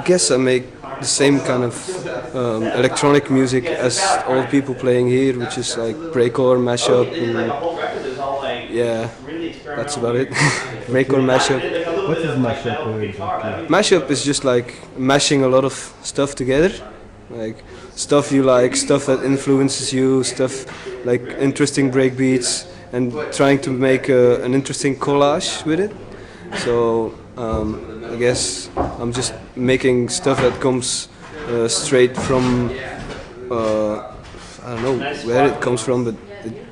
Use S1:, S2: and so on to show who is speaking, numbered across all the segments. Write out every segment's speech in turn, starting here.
S1: guess I make the same kind of electronic music as all the people playing here, which is like breakcore, mashup, and yeah, that's about it. Breakcore, mashup.
S2: What is mashup exactly?
S1: Mashup is just like mashing a lot of stuff together, like stuff you like, stuff that influences you, stuff like interesting breakbeats, and trying to make an interesting collage with it. So I guess I'm just making stuff that comes straight from I don't know where it comes from, but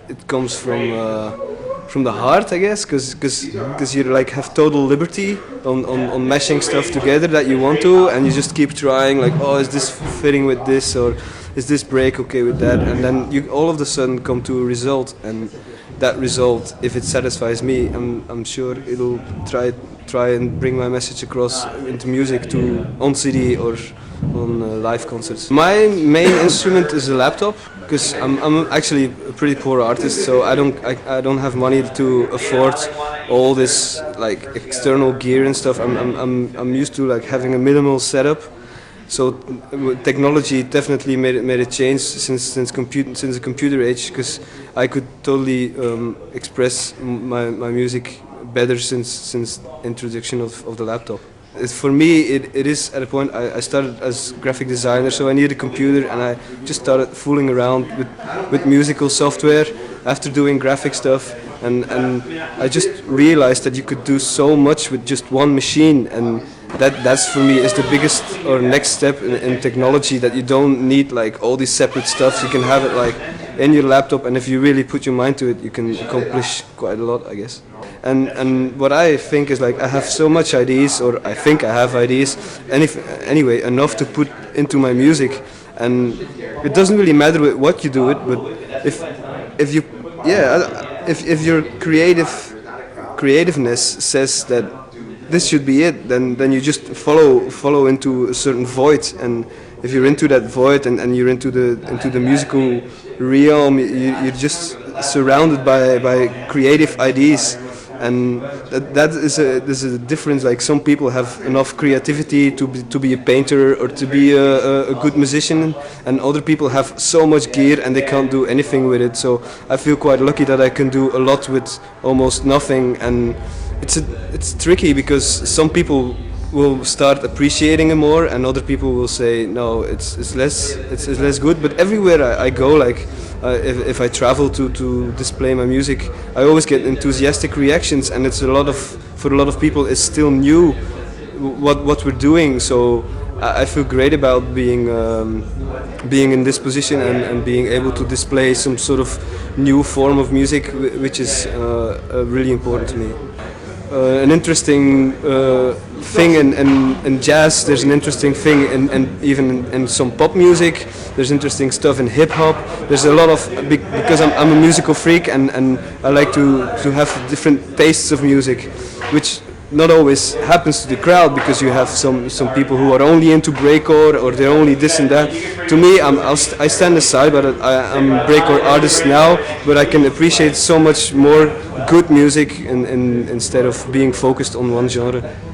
S1: it comes from the heart, I guess, because you like have total liberty on meshing stuff together that you want to, and you just keep trying, like, oh, is this fitting with this, or is this break okay with that, and then you all of a sudden come to a result, and that result, if it satisfies me, I'm sure it'll try and bring my message across into music on CD or on live concerts. My main instrument is a laptop, because I'm actually a pretty poor artist, so I don't have money to afford all this like external gear and stuff. I'm used to like having a minimal setup. So technology definitely made a change since the computer age, because I could totally express my music better since introduction of the laptop. For me, it is at a point. I started as graphic designer, so I needed a computer, and I just started fooling around with musical software after doing graphic stuff, and I just realized that you could do so much with just one machine, and that's for me is the biggest or next step in technology, that you don't need like all these separate stuff. You can have it like in your laptop, and if you really put your mind to it, you can accomplish quite a lot, I guess. And what I think is like I have so much ideas, or I think I have ideas, anyway, enough to put into my music, and it doesn't really matter with what you do it, but if your creativeness says that this should be it, then you just follow into a certain void, and if you're into that void and you're into the musical realm, you're just surrounded by creative ideas, and there's a difference. Like some people have enough creativity to be a painter or to be a good musician, and other people have so much gear and they can't do anything with it. So I feel quite lucky that I can do a lot with almost nothing, and it's tricky because some people will start appreciating it more, and other people will say no, it's less good. But everywhere I go, like if I travel to display my music, I always get enthusiastic reactions, and for a lot of people it's still new what we're doing. So I feel great about being in this position and being able to display some sort of new form of music, which is really important to me. An interesting thing in jazz, there's an interesting thing and even in some pop music, there's interesting stuff in hip hop. There's a lot of, because I'm a musical freak, and I like to have different tastes of music, which not always happens to the crowd, because you have some people who are only into breakcore, or they're only this and that. To me, I stand aside, but I'm a breakcore artist now, but I can appreciate so much more good music instead of being focused on one genre.